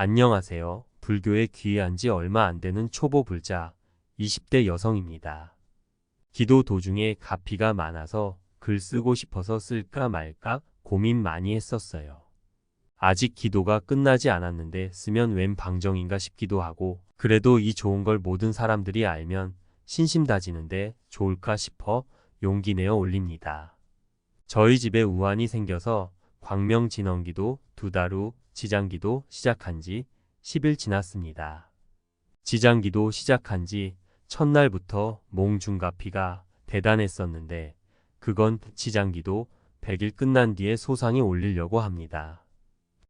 안녕하세요. 불교에 귀의한 지 얼마 안 되는 초보 불자 20대 여성입니다. 기도 도중에 가피가 많아서 글 쓰고 싶어서 쓸까 말까 고민 많이 했었어요. 아직 기도가 끝나지 않았는데 쓰면 웬 방정인가 싶기도 하고, 그래도 이 좋은 걸 모든 사람들이 알면 신심다지는데 좋을까 싶어 용기 내어 올립니다. 저희 집에 우환이 생겨서 광명진원기도 2달 후 지장기도 시작한 지 10일 지났습니다. 지장기도 시작한 지 첫날부터 몽중가피가 대단했었는데, 그건 지장기도 100일 끝난 뒤에 소상히 올리려고 합니다.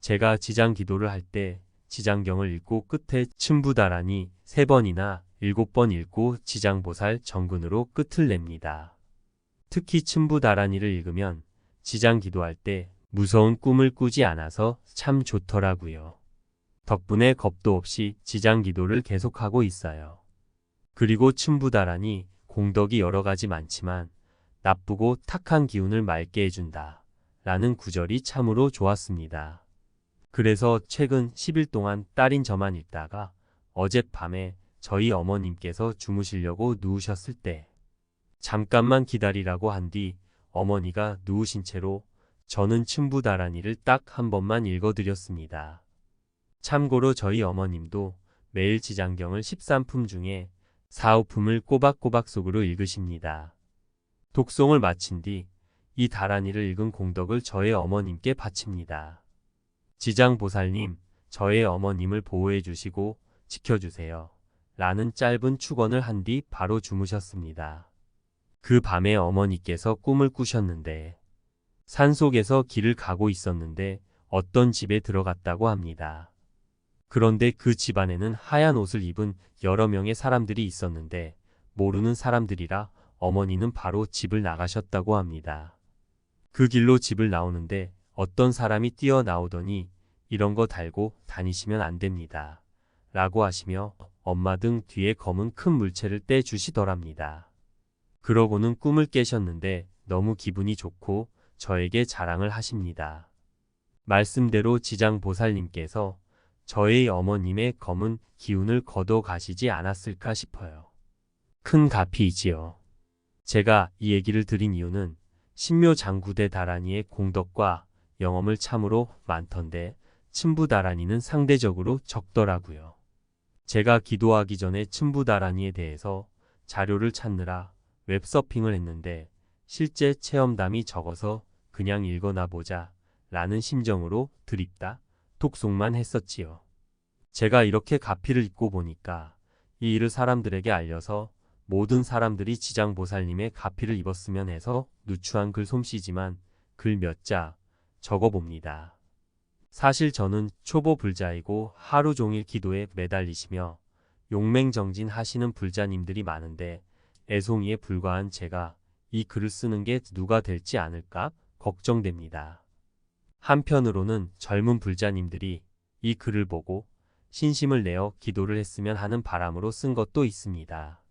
제가 지장기도를 할 때 지장경을 읽고 끝에 춘부다라니 3번이나 7번 읽고 지장보살 정근으로 끝을 냅니다. 특히 춘부다라니를 읽으면 지장기도할 때 무서운 꿈을 꾸지 않아서 참 좋더라고요. 덕분에 겁도 없이 지장기도를 계속하고 있어요. 그리고 춘부다라니 공덕이 여러 가지 많지만 나쁘고 탁한 기운을 맑게 해준다 라는 구절이 참으로 좋았습니다. 그래서 최근 10일 동안 딸인 저만 읽다가 어젯밤에 저희 어머님께서 주무시려고 누우셨을 때 잠깐만 기다리라고 한 뒤 어머니가 누우신 채로 저는 춘부다라니를 딱 한 번만 읽어드렸습니다. 참고로 저희 어머님도 매일 지장경을 13품 중에 4, 5품을 꼬박꼬박 속으로 읽으십니다. 독송을 마친 뒤 이 다라니를 읽은 공덕을 저의 어머님께 바칩니다. 지장보살님, 저의 어머님을 보호해 주시고 지켜주세요. 라는 짧은 축원을 한 뒤 바로 주무셨습니다. 그 밤에 어머니께서 꿈을 꾸셨는데, 산속에서 길을 가고 있었는데 어떤 집에 들어갔다고 합니다. 그런데 그 집안에는 하얀 옷을 입은 여러 명의 사람들이 있었는데 모르는 사람들이라 어머니는 바로 집을 나가셨다고 합니다. 그 길로 집을 나오는데 어떤 사람이 뛰어나오더니 이런 거 달고 다니시면 안 됩니다. 라고 하시며 엄마 등 뒤에 검은 큰 물체를 떼주시더랍니다. 그러고는 꿈을 깨셨는데 너무 기분이 좋고 저에게 자랑을 하십니다. 말씀대로 지장보살님께서 저희 어머님의 검은 기운을 걷어 가시지 않았을까 싶어요. 큰 가피이지요. 제가 이 얘기를 드린 이유는 신묘장구대 다라니의 공덕과 영험을 참으로 많던데 춘부다라니는 상대적으로 적더라고요. 제가 기도하기 전에 춘부다라니에 대해서 자료를 찾느라 웹서핑을 했는데 실제 체험담이 적어서 그냥 읽어나 보자 라는 심정으로 드립다 독송만 했었지요. 제가 이렇게 가피를 읽고 보니까 이 일을 사람들에게 알려서 모든 사람들이 지장보살님의 가피를 입었으면 해서 누추한 글솜씨지만 글 몇 자 적어봅니다. 사실 저는 초보 불자이고 하루 종일 기도에 매달리시며 용맹정진 하시는 불자님들이 많은데 애송이에 불과한 제가 이 글을 쓰는 게 누가 될지 않을까 걱정됩니다. 한편으로는 젊은 불자님들이 이 글을 보고 신심을 내어 기도를 했으면 하는 바람으로 쓴 것도 있습니다.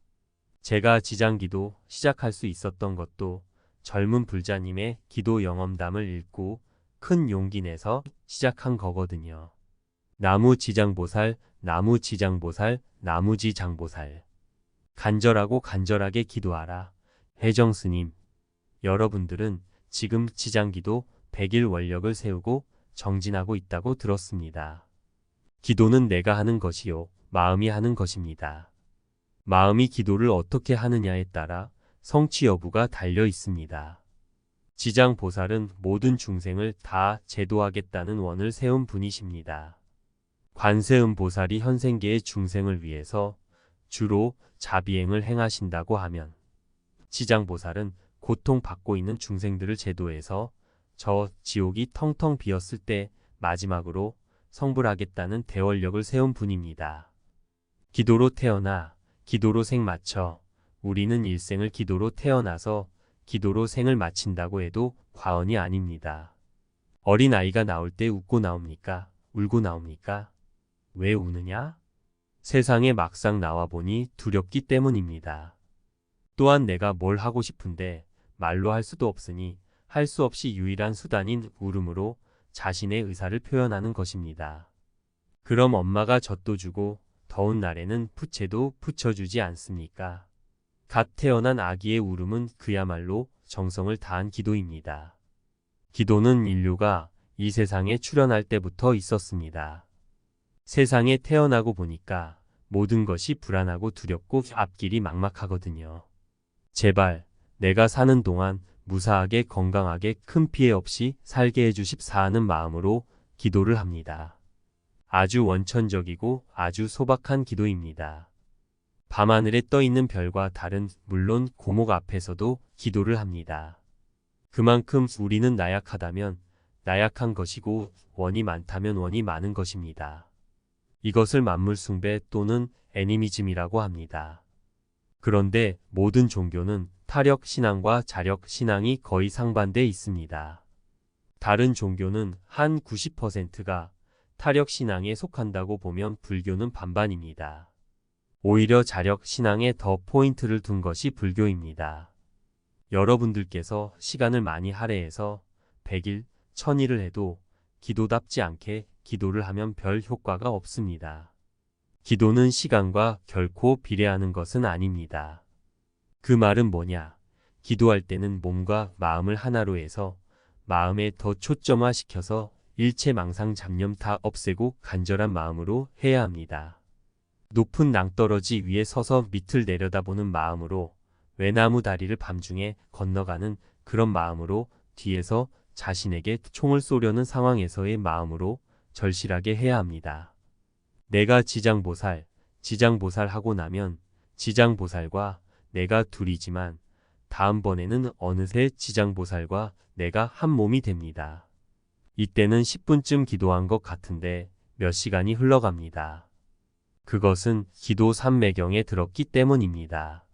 제가 지장기도 시작할 수 있었던 것도 젊은 불자님의 기도 영험담을 읽고 큰 용기 내서 시작한 거거든요. 나무지장보살, 나무지장보살, 나무지장보살. 간절하고 간절하게 기도하라. 혜정스님. 여러분들은 지금 지장기도 100일 원력을 세우고 정진하고 있다고 들었습니다. 기도는 내가 하는 것이요, 마음이 하는 것입니다. 마음이 기도를 어떻게 하느냐에 따라 성취 여부가 달려 있습니다. 지장보살은 모든 중생을 다 제도하겠다는 원을 세운 분이십니다. 관세음보살이 현생계의 중생을 위해서 주로 자비행을 행하신다고 하면 지장보살은 고통받고 있는 중생들을 제도해서 저 지옥이 텅텅 비었을 때 마지막으로 성불하겠다는 대원력을 세운 분입니다. 기도로 태어나 기도로 생 마쳐 우리는 일생을 기도로 태어나서 기도로 생을 마친다고 해도 과언이 아닙니다. 어린 아이가 나올 때 웃고 나옵니까? 울고 나옵니까? 왜 우느냐? 세상에 막상 나와보니 두렵기 때문입니다. 또한 내가 뭘 하고 싶은데 말로 할 수도 없으니 할 수 없이 유일한 수단인 울음으로 자신의 의사를 표현하는 것입니다. 그럼 엄마가 젖도 주고 더운 날에는 부채도 붙여주지 않습니까? 갓 태어난 아기의 울음은 그야말로 정성을 다한 기도입니다. 기도는 인류가 이 세상에 출현할 때부터 있었습니다. 세상에 태어나고 보니까 모든 것이 불안하고 두렵고 앞길이 막막하거든요. 제발 내가 사는 동안 무사하게 건강하게 큰 피해 없이 살게 해주십사 하는 마음으로 기도를 합니다. 아주 원천적이고 아주 소박한 기도입니다. 밤하늘에 떠 있는 별과 달은 물론 고목 앞에서도 기도를 합니다. 그만큼 우리는 나약하다면 나약한 것이고 원이 많다면 원이 많은 것입니다. 이것을 만물숭배 또는 애니미즘이라고 합니다. 그런데 모든 종교는 타력 신앙과 자력 신앙이 거의 상반되어 있습니다. 다른 종교는 한 90%가 타력 신앙에 속한다고 보면 불교는 반반입니다. 오히려 자력 신앙에 더 포인트를 둔 것이 불교입니다. 여러분들께서 시간을 많이 할애해서 100일, 1000일을 해도 기도답지 않게 기도를 하면 별 효과가 없습니다. 기도는 시간과 결코 비례하는 것은 아닙니다. 그 말은 뭐냐? 기도할 때는 몸과 마음을 하나로 해서 마음에 더 초점화시켜서 일체 망상 잡념 다 없애고 간절한 마음으로 해야 합니다. 높은 낭떠러지 위에 서서 밑을 내려다보는 마음으로 외나무 다리를 밤중에 건너가는 그런 마음으로 뒤에서 자신에게 총을 쏘려는 상황에서의 마음으로 절실하게 해야 합니다. 내가 지장보살 하고 나면 지장보살과 내가 둘이지만 다음번에는 어느새 지장보살과 내가 한 몸이 됩니다. 이때는 10분쯤 기도한 것 같은데 몇 시간이 흘러갑니다. 그것은 기도 삼매경에 들었기 때문입니다.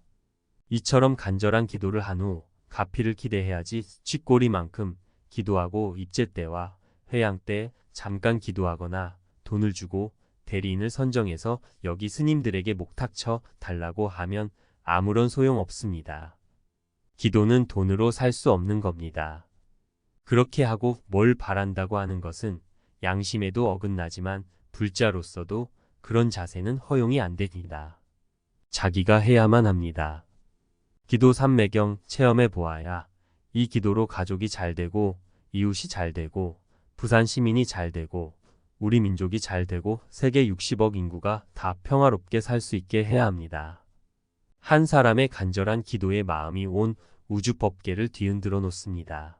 이처럼 간절한 기도를 한 후 가피를 기대해야지 쥐꼬리만큼 기도하고 입제 때와 회양 때 잠깐 기도하거나 돈을 주고 대리인을 선정해서 여기 스님들에게 목탁쳐 달라고 하면 아무런 소용 없습니다. 기도는 돈으로 살 수 없는 겁니다. 그렇게 하고 뭘 바란다고 하는 것은 양심에도 어긋나지만 불자로서도 그런 자세는 허용이 안 됩니다. 자기가 해야만 합니다. 기도 삼매경 체험해 보아야 이 기도로 가족이 잘 되고 이웃이 잘 되고 부산 시민이 잘 되고 우리 민족이 잘 되고 세계 60억 인구가 다 평화롭게 살 수 있게 해야 합니다. 한 사람의 간절한 기도의 마음이 온 우주법계를 뒤흔들어 놓습니다.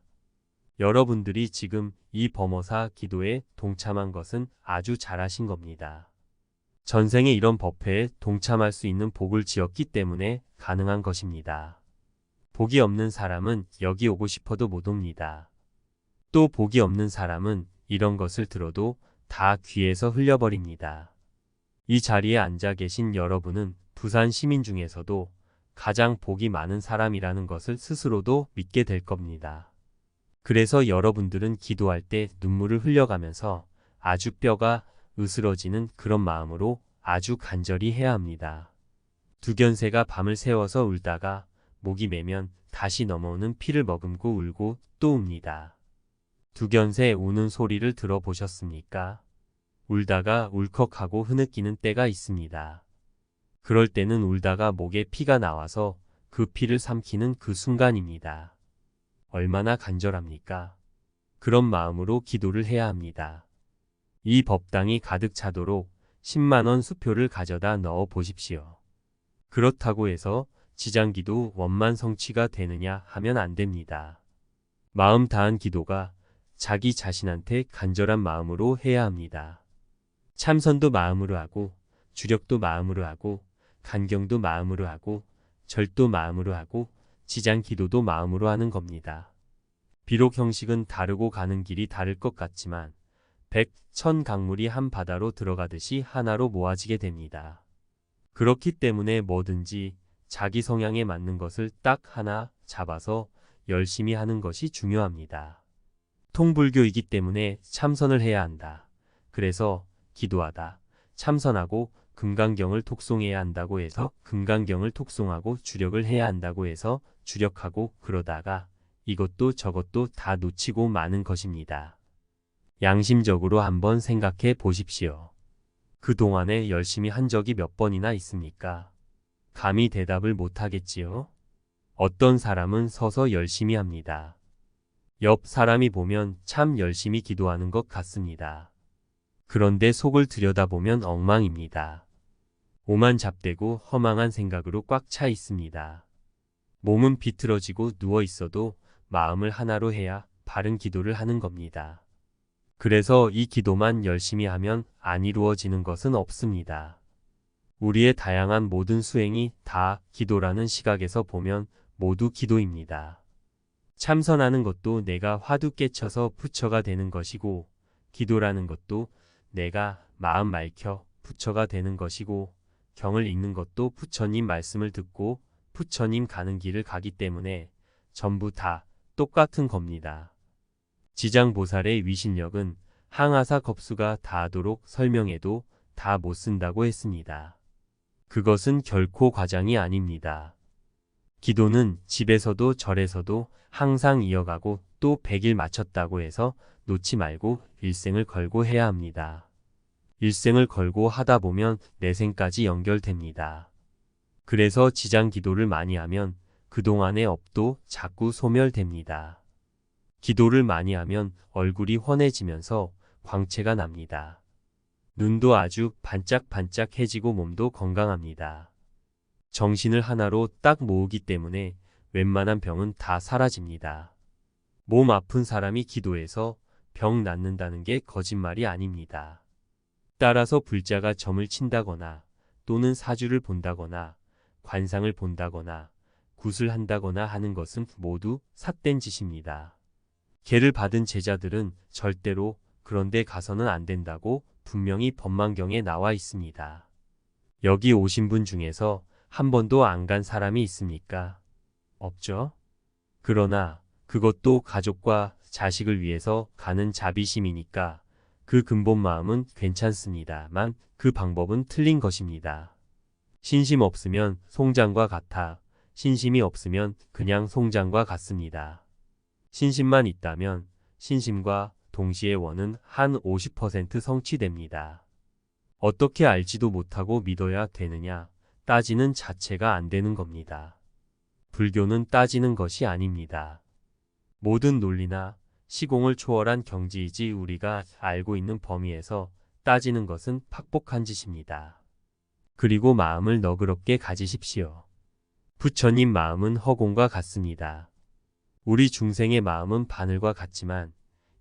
여러분들이 지금 이 범어사 기도에 동참한 것은 아주 잘하신 겁니다. 전생에 이런 법회에 동참할 수 있는 복을 지었기 때문에 가능한 것입니다. 복이 없는 사람은 여기 오고 싶어도 못 옵니다. 또 복이 없는 사람은 이런 것을 들어도 다 귀에서 흘려버립니다. 이 자리에 앉아 계신 여러분은 부산 시민 중에서도 가장 복이 많은 사람이라는 것을 스스로도 믿게 될 겁니다. 그래서 여러분들은 기도할 때 눈물을 흘려가면서 아주 뼈가 으스러지는 그런 마음으로 아주 간절히 해야 합니다. 두견새가 밤을 새워서 울다가 목이 메면 다시 넘어오는 피를 머금고 울고 또 웁니다. 두견새 우는 소리를 들어보셨습니까? 울다가 울컥하고 흐느끼는 때가 있습니다. 그럴 때는 울다가 목에 피가 나와서 그 피를 삼키는 그 순간입니다. 얼마나 간절합니까? 그런 마음으로 기도를 해야 합니다. 이 법당이 가득 차도록 10만원 수표를 가져다 넣어 보십시오. 그렇다고 해서 지장기도 원만성취가 되느냐 하면 안 됩니다. 마음 다한 기도가 자기 자신한테 간절한 마음으로 해야 합니다. 참선도 마음으로 하고 주력도 마음으로 하고 간경도 마음으로 하고 절도 마음으로 하고 지장기도도 마음으로 하는 겁니다. 비록 형식은 다르고 가는 길이 다를 것 같지만 100, 1000 강물이 한 바다로 들어가듯이 하나로 모아지게 됩니다. 그렇기 때문에 뭐든지 자기 성향에 맞는 것을 딱 하나 잡아서 열심히 하는 것이 중요합니다. 통불교이기 때문에 참선을 해야 한다. 그래서 기도하다, 참선하고 금강경을 독송해야 한다고 해서 금강경을 독송하고 주력을 해야 한다고 해서 주력하고 그러다가 이것도 저것도 다 놓치고 마는 것입니다. 양심적으로 한번 생각해 보십시오. 그동안에 열심히 한 적이 몇 번이나 있습니까? 감히 대답을 못하겠지요? 어떤 사람은 서서 열심히 합니다. 옆 사람이 보면 참 열심히 기도하는 것 같습니다. 그런데 속을 들여다보면 엉망입니다. 오만잡되고 허망한 생각으로 꽉 차 있습니다. 몸은 비틀어지고 누워 있어도 마음을 하나로 해야 바른 기도를 하는 겁니다. 그래서 이 기도만 열심히 하면 안 이루어지는 것은 없습니다. 우리의 다양한 모든 수행이 다 기도라는 시각에서 보면 모두 기도입니다. 참선하는 것도 내가 화두 깨쳐서 부처가 되는 것이고, 기도라는 것도 내가 마음 맑혀 부처가 되는 것이고, 경을 읽는 것도 부처님 말씀을 듣고 부처님 가는 길을 가기 때문에 전부 다 똑같은 겁니다. 지장보살의 위신력은 항아사 겁수가 다하도록 설명해도 다 못 쓴다고 했습니다. 그것은 결코 과장이 아닙니다. 기도는 집에서도 절에서도 항상 이어가고 또 100일 마쳤다고 해서 놓지 말고 일생을 걸고 해야 합니다. 일생을 걸고 하다 보면 내생까지 연결됩니다. 그래서 지장 기도를 많이 하면 그동안의 업도 자꾸 소멸됩니다. 기도를 많이 하면 얼굴이 환해지면서 광채가 납니다. 눈도 아주 반짝반짝해지고 몸도 건강합니다. 정신을 하나로 딱 모으기 때문에 웬만한 병은 다 사라집니다. 몸 아픈 사람이 기도해서 병 낫는다는 게 거짓말이 아닙니다. 따라서 불자가 점을 친다거나 또는 사주를 본다거나 관상을 본다거나 굿을 한다거나 하는 것은 모두 삿된 짓입니다. 계를 받은 제자들은 절대로 그런 데 가서는 안 된다고 분명히 법망경에 나와 있습니다. 여기 오신 분 중에서 한 번도 안 간 사람이 있습니까? 없죠? 그러나 그것도 가족과 자식을 위해서 가는 자비심이니까 그 근본 마음은 괜찮습니다만 그 방법은 틀린 것입니다. 신심 없으면 송장과 같아 신심이 없으면 그냥 송장과 같습니다. 신심만 있다면 신심과 동시에 원은 한 50% 성취됩니다. 어떻게 알지도 못하고 믿어야 되느냐 따지는 자체가 안 되는 겁니다. 불교는 따지는 것이 아닙니다. 모든 논리나 시공을 초월한 경지이지 우리가 알고 있는 범위에서 따지는 것은 팍폭한 짓입니다. 그리고 마음을 너그럽게 가지십시오. 부처님 마음은 허공과 같습니다. 우리 중생의 마음은 바늘과 같지만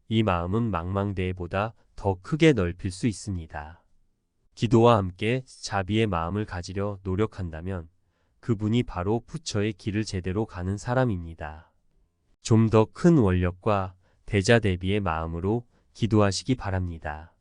이 마음은 망망대해보다 더 크게 넓힐 수 있습니다. 기도와 함께 자비의 마음을 가지려 노력한다면 그분이 바로 부처의 길을 제대로 가는 사람입니다. 좀 더 큰 원력과 대자대비의 마음으로 기도하시기 바랍니다.